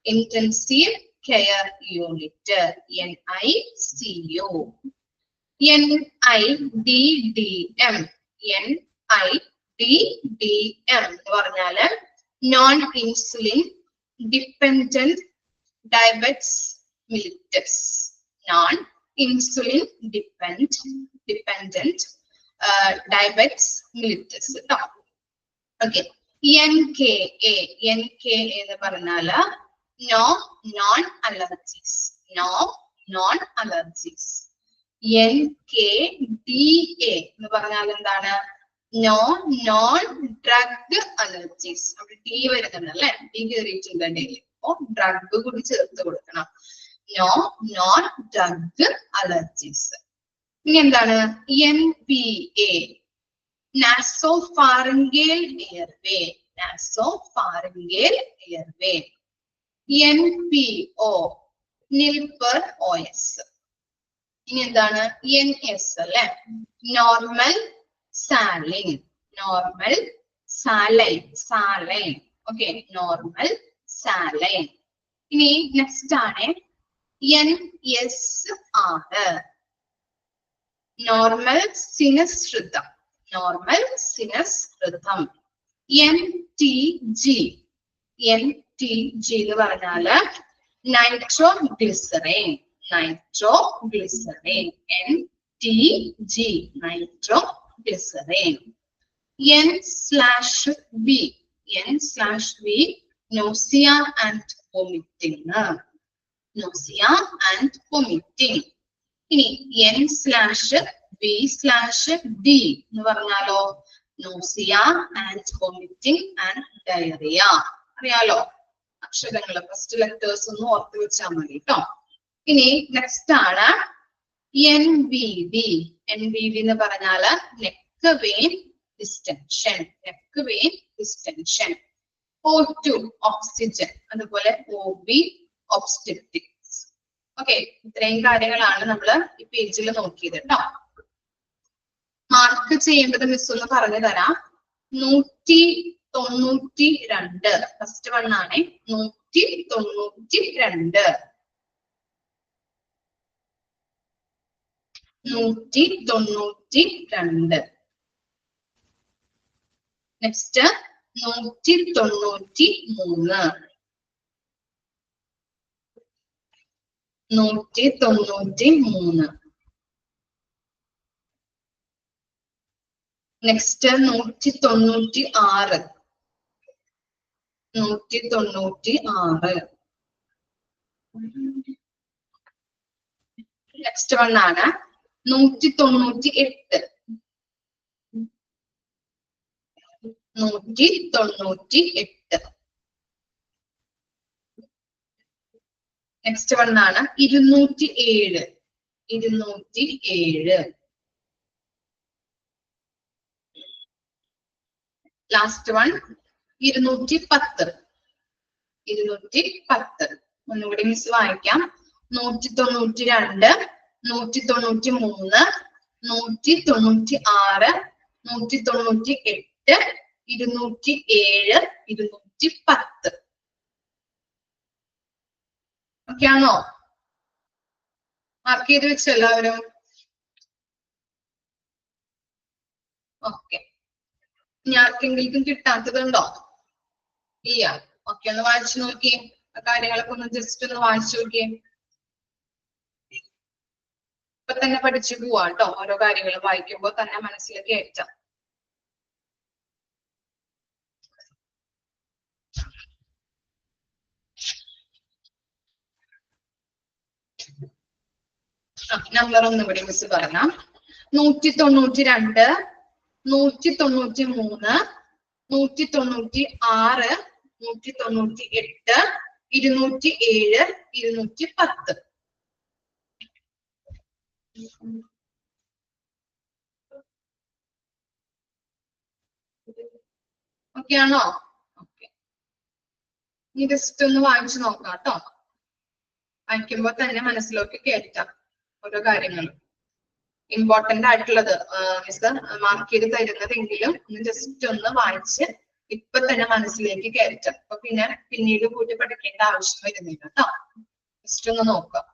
intensive care unit. NICU. NIDDM എന്ന് പറഞ്ഞാല് non insulin dependent diabetes mellitus. Non insulin dependent diabetes mellitus കേട്ടോ. ഓക്കെ, NKA എന്ന് പറഞ്ഞാല് നോൺ അലർജീസ്. NKDA എന്ന് പറഞ്ഞാൽ എന്താണ്? Non drug allergies. അവിടെ D വരുന്നുണ്ട് അല്ലെ, D കയറിയിട്ടുണ്ട് ഡേയിൽ. അപ്പൊ ഡ്രഗ് കൂടി ചേർത്ത് കൊടുക്കണം. Non drug allergies. ഇനി എന്താണ്? NPA nasopharyngeal airway. NPO nil per OS. ഇനി എന്താണ്? NS അല്ലെ, normal saline. Okay, normal saline. ഇനി നെക്സ്റ്റ് ആണ് NSR normal sinus rhythm. NTG എന്ന് പറഞ്ഞാല് nitroglycerine. NTG nitroglycerine. N/V nausea and vomiting. ഇനി N/V/D എന്ന് പറഞ്ഞാലോ nausea and vomiting and diarrhoea. അറിയാലോ അക്ഷരങ്ങള്, ഫസ്റ്റ് ലെറ്റേഴ്സ് ഒന്ന് ഓർത്ത് വെച്ചാൽ മതി കേട്ടോ. ഇനി നെക്സ്റ്റ് ആണ് NVD എന്ന് പറഞ്ഞാല് neck vein distension. O2 oxygen, അതുപോലെ OB ഒബ്സ്റ്ററ്റിക്സ്. ഓക്കെ, ഇത്രയും കാര്യങ്ങളാണ് നമ്മള് ഈ പേജിൽ നോക്കിയത് കേട്ടോ. മാർക്ക് ചെയ്യേണ്ടത് മിസ് ഒന്ന് പറഞ്ഞു തരാം. 192. ഫസ്റ്റ് വൺ ആണ് 192. 192. നെക്സ്റ്റ് 193. 193. നെക്സ്റ്റ് 196. 196. നെക്സ്റ്റ് വൺ ആണ് 198. 198. നെക്സ്റ്റ് വൺ ആണ് 207. 207. Last one 210. 210. ഒന്നുകൂടി മിസ് വായിക്കാം. 192, 193, 196, 198, 207, 210. ഓക്കെ ആണോ? മാർക്ക് ചെയ്ത് വെച്ചോ എല്ലാവരും? ഓക്കെ. ഇനി ആർക്കെങ്കിലും കിട്ടാത്തതുണ്ടോ? ഇല്ല. ഓക്കെ, ഒന്ന് വായിച്ചു നോക്കിയേ. ആ കാര്യങ്ങളൊക്കെ ഒന്ന് ജസ്റ്റ് ഒന്ന് വായിച്ചു നോക്കിയേ. ഇപ്പൊ തന്നെ പഠിച്ചു പോവാ കേട്ടോ. ഓരോ കാര്യങ്ങൾ വായിക്കുമ്പോ തന്നെ മനസ്സിലേക്ക് കയറ്റാം. നമ്പർ ഒന്നുകൂടി മിസ് പറഞ്ഞാം. 192, 193, 196, 198, 207, 210. ഓക്കെ ആണോ? ഓക്കെ. ഇനി ജസ്റ്റ് ഒന്ന് വായിച്ചു നോക്കാം കേട്ടോ. വായിക്കുമ്പോ തന്നെ മനസ്സിലേക്ക് കയറ്റാം ഓരോ കാര്യങ്ങളും. ഇമ്പോർട്ടന്റ് ആയിട്ടുള്ളത് മിസ് മാർക്ക് ചെയ്ത് തരുന്നതെങ്കിലും ഒന്ന് ജസ്റ്റ് ഒന്ന് വായിച്ച് ഇപ്പൊ തന്നെ മനസ്സിലേക്ക് കയറ്റാം. അപ്പൊ പിന്നെ പിന്നീട് കൂട്ടി പഠിക്കേണ്ട ആവശ്യം വരുന്നില്ല കേട്ടോ. ജസ്റ്റ് ഒന്ന് നോക്കാം.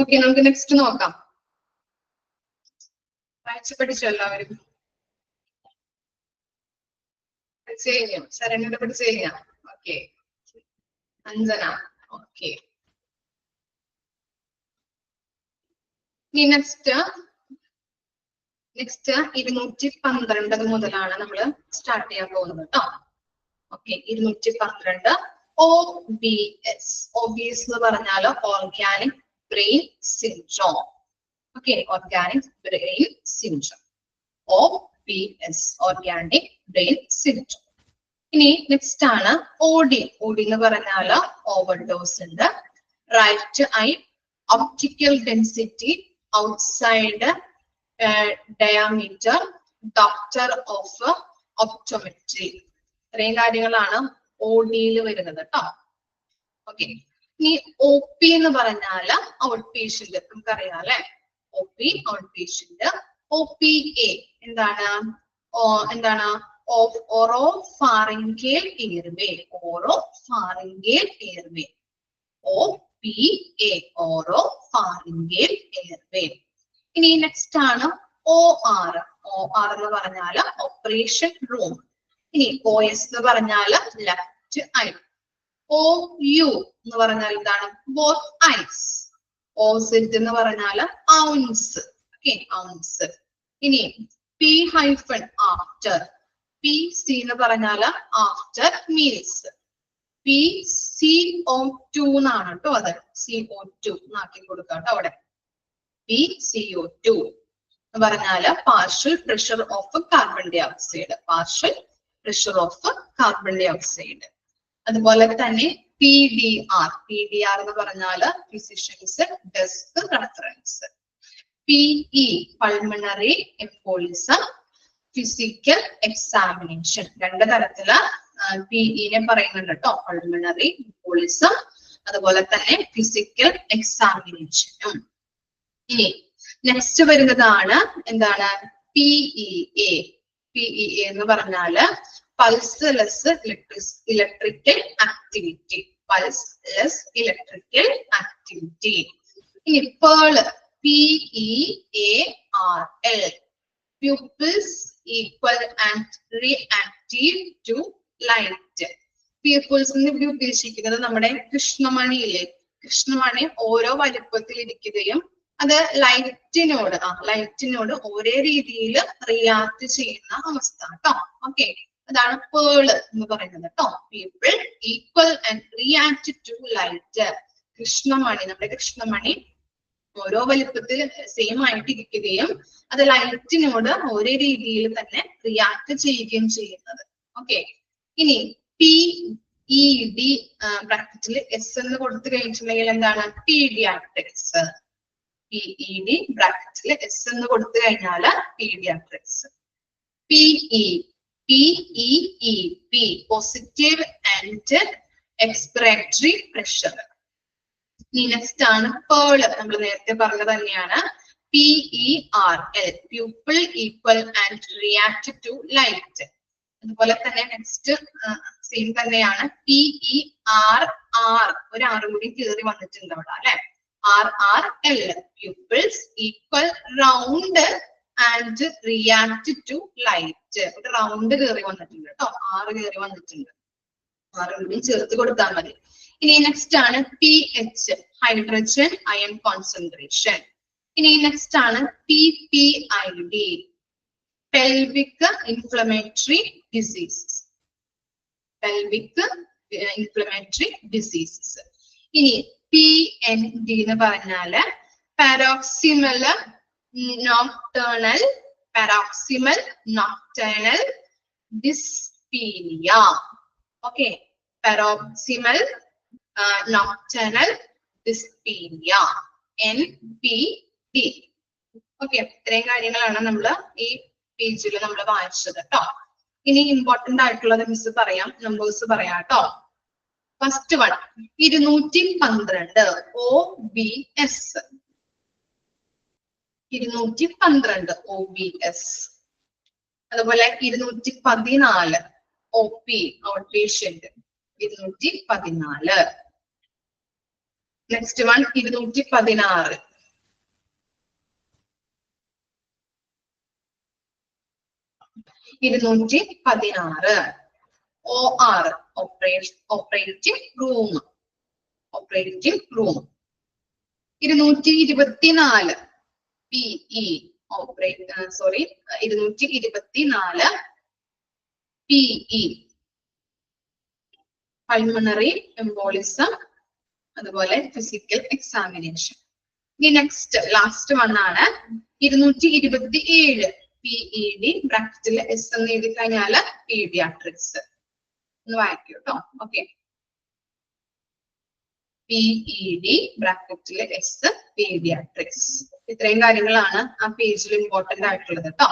ഓക്കെ, നമുക്ക് നെക്സ്റ്റ് നോക്കാം. വായിച്ച് പഠിച്ചു എല്ലാവരും? പഠിച്ചു കഴിഞ്ഞു. ശരണ്യയുടെ പഠിച്ചു കഴിഞ്ഞാ? ഓക്കെ. അഞ്ജന, ഓക്കെ. ഇനി നെക്സ്റ്റ് 212 മുതലാണ് നമ്മൾ സ്റ്റാർട്ട് ചെയ്യാൻ പോകുന്നത് കേട്ടോ. Okay, 212 OBS. OBS എന്ന് പറഞ്ഞാൽ organic brain syndrome. Okay, organic brain syndrome, OBS, organic brain syndrome. ഇനി നെക്സ്റ്റ് ആണ് OD. OD എന്ന് പറഞ്ഞാൽ ഓവർഡോസ് ഉണ്ട്. Right eye optical density outside diameter, doctor of optometry. ഇത്രയും കാര്യങ്ങളാണ് OD-യിൽ വരുന്നത് കേട്ടോ. ഓക്കെ, ഇനി OP എന്ന് പറഞ്ഞാല് ഔട്ട് പേഷ്യന്റ്. നമുക്കറിയാം അല്ലെ, OP ഔട്ട് പേഷ്യന്റ്. OPA എന്താണ് oropharyngeal airway. Oropharyngeal airway, OPA, oropharyngeal airway. ഇനി നെക്സ്റ്റ് ആണ് OR. OR എന്ന് പറഞ്ഞാല് ഓപ്പറേഷൻ റൂം. ഇനി OS എന്ന് പറഞ്ഞാല് ലെഫ്റ്റ് ഐ. OU എന്ന് പറഞ്ഞാൽ എന്താണ്? Both ice. OZ എന്ന് പറഞ്ഞാല് ഔൺസ്. Okay, ounce. ഇനി P- ആഫ്റ്റർ. PC എന്ന് പറഞ്ഞാല് ആഫ്റ്റർ മീൽസ്. PCO2 എന്നാണ് കേട്ടോ. അത് CO2 എന്നാക്കി കൊടുക്കാം കേട്ടോ അവിടെ. PCO2 എന്ന് പറഞ്ഞാല് partial pressure of carbon dioxide. Partial pressure of carbon dioxide. അതുപോലെ തന്നെ PDR. PDR എന്ന് പറഞ്ഞാല് physician's desk reference. PE pulmonary embolism, physical examination. രണ്ട് തരത്തില് PE-നെ പറയുന്നുണ്ട് കേട്ടോ. പൾമണറി എംബോളിസം, അതുപോലെ തന്നെ ഫിസിക്കൽ എക്സാമിനേഷനും. ഇനി നെക്സ്റ്റ് വരുന്നതാണ് എന്താണ്? PEA. PEA എന്ന് പറഞ്ഞാല് pulseless electrical activity. Pulseless electrical activity. ഇനി pearl. PEARL. Pupils equal and reactive to light. Pupils എന്ന് ഇവിടെ ഉദ്ദേശിക്കുന്നത് നമ്മുടെ കൃഷ്ണമണിയിലെ. കൃഷ്ണമണി ഓരോ വലുപ്പത്തിൽ ഇരിക്കുകയും അത് ലൈറ്റിനോട് ഒരേ രീതിയിൽ റിയാക്ട് ചെയ്യുന്ന അവസ്ഥ കേട്ടോ. ഓക്കെ, അതാണ് പേള് എന്ന് പറയുന്നത് കേട്ടോ. Pupil equal and react to light. കൃഷ്ണമണി, നമ്മുടെ കൃഷ്ണമണി ഓരോ വലുപ്പത്തിൽ സെയിം ആയിട്ട് ഇരിക്കുകയും അത് ലൈറ്റിനോട് ഒരേ രീതിയിൽ തന്നെ റിയാക്ട് ചെയ്യുകയും ചെയ്യുന്നത്. ഓക്കെ, ഇനി PED ബ്രാക്കറ്റിൽ S എന്ന് കൊടുത്തു കഴിഞ്ഞിട്ടുണ്ടെങ്കിൽ എന്താണ്? പീഡിയാട്രിക്സ്. PED ബ്രാക്കറ്റിൽ S എന്ന് കൊടുത്തു കഴിഞ്ഞാല് paediatrics. PEEP positive and expiratory pressure. Next ആണ് പേള്. നമ്മൾ നേരത്തെ പറഞ്ഞത് തന്നെയാണ്. PERL pupil equal and react to light. അതുപോലെ തന്നെ നെക്സ്റ്റ് സെയിം തന്നെയാണ്. PERR. ഒരു ആറ് കൂടി കയറി വന്നിട്ടുണ്ട് അവിടെ അല്ലെ. RRL pupils equal round and react to light. ഒരു റൗണ്ട് കയറി വന്നിട്ടുണ്ട് കേട്ടോ. 6 കയറി വന്നിട്ടുണ്ട്. 6 കൂടി ചേർത്ത് കൊടുത്താൽ മതി. ഇനി നെക്സ്റ്റ് ആണ് PH ഹൈഡ്രജൻ അയൺ കോൺസെൻട്രേഷൻ. ഇനി നെക്സ്റ്റ് ആണ് PPID pelvic inflammatory diseases. Pelvic inflammatory diseases. ഇനി PND എന്ന് പറഞ്ഞാല് paroxysmal nocturnal dyspnoea. Okay, paroxysmal nocturnal dyspnoea, NPD. Okay, ഇത്രയും കാര്യങ്ങളാണ് നമ്മൾ ഈ പേജിൽ നമ്മൾ വായിച്ചത് കേട്ടോ. ഇനി ഇമ്പോർട്ടന്റ് ആയിട്ടുള്ളത് മിസ് പറയാം, നമ്പേഴ്സ് പറയാം കേട്ടോ. First one 212 OBS. 212 OBS. അതുപോലെ 214 OP out patient. 214. Next one 216. OR operating room. 224 PE 224 PE pulmonary embolism, അതുപോലെ ഫിസിക്കൽ എക്സാമിനേഷൻ. ഇനി നെക്സ്റ്റ് ലാസ്റ്റ് വൺ ആണ് 227 PED ബ്രാക്കറ്റിൽ S എന്ന് എഴുതി കഴിഞ്ഞാല് പീഡിയാട്രിക്സ്. ഒന്ന് വായിക്കൂ കേട്ടോ. ഓക്കെ, PED ബ്രാക്കറ്റിൽ S പീഡിയാട്രിക്സ്. ഇത്രയും കാര്യങ്ങളാണ് ആ പേജിൽ ഇമ്പോർട്ടന്റ് ആയിട്ടുള്ളത് കേട്ടോ.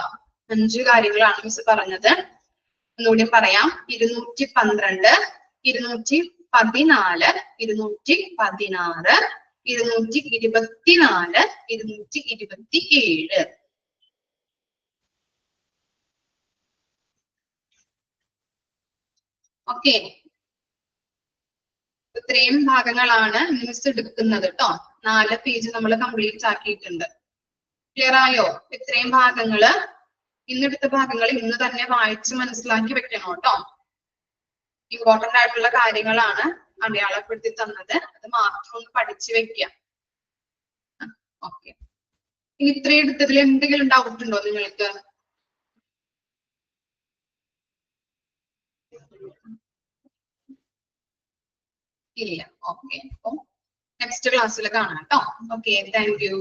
5 കാര്യങ്ങളാണ് മിസ് പറഞ്ഞത്. ഒന്നുകൂടി പറയാം. 212, 214, 216, 224, 227. ഓക്കെ, ഇത്രയും ഭാഗങ്ങളാണ് മിസ് എടുക്കുന്നത് കേട്ടോ. 4 പേജ് നമ്മൾ കംപ്ലീറ്റ് ആക്കിയിട്ടുണ്ട്. ക്ലിയർ ആയോ? ഇത്രയും ഭാഗങ്ങള്, ഇന്നെടുത്ത ഭാഗങ്ങൾ ഇന്ന് തന്നെ വായിച്ച് മനസ്സിലാക്കി വെക്കണം കേട്ടോ. ഇമ്പോർട്ടന്റ് ആയിട്ടുള്ള കാര്യങ്ങളാണ് അടയാളപ്പെടുത്തി തന്നത്. അത് മാത്രം ഒന്ന് പഠിച്ചു വെക്കാം. ഓക്കെ, ഇനി ഇത്രയും എടുത്തതിൽ എന്തെങ്കിലും ഡൗട്ട് ഉണ്ടോ നിങ്ങൾക്ക്? ഇല്ല. ഓക്കെ, അപ്പൊ നെക്സ്റ്റ് ക്ലാസ്സിൽ കാണാം കേട്ടോ. Okay, thank you.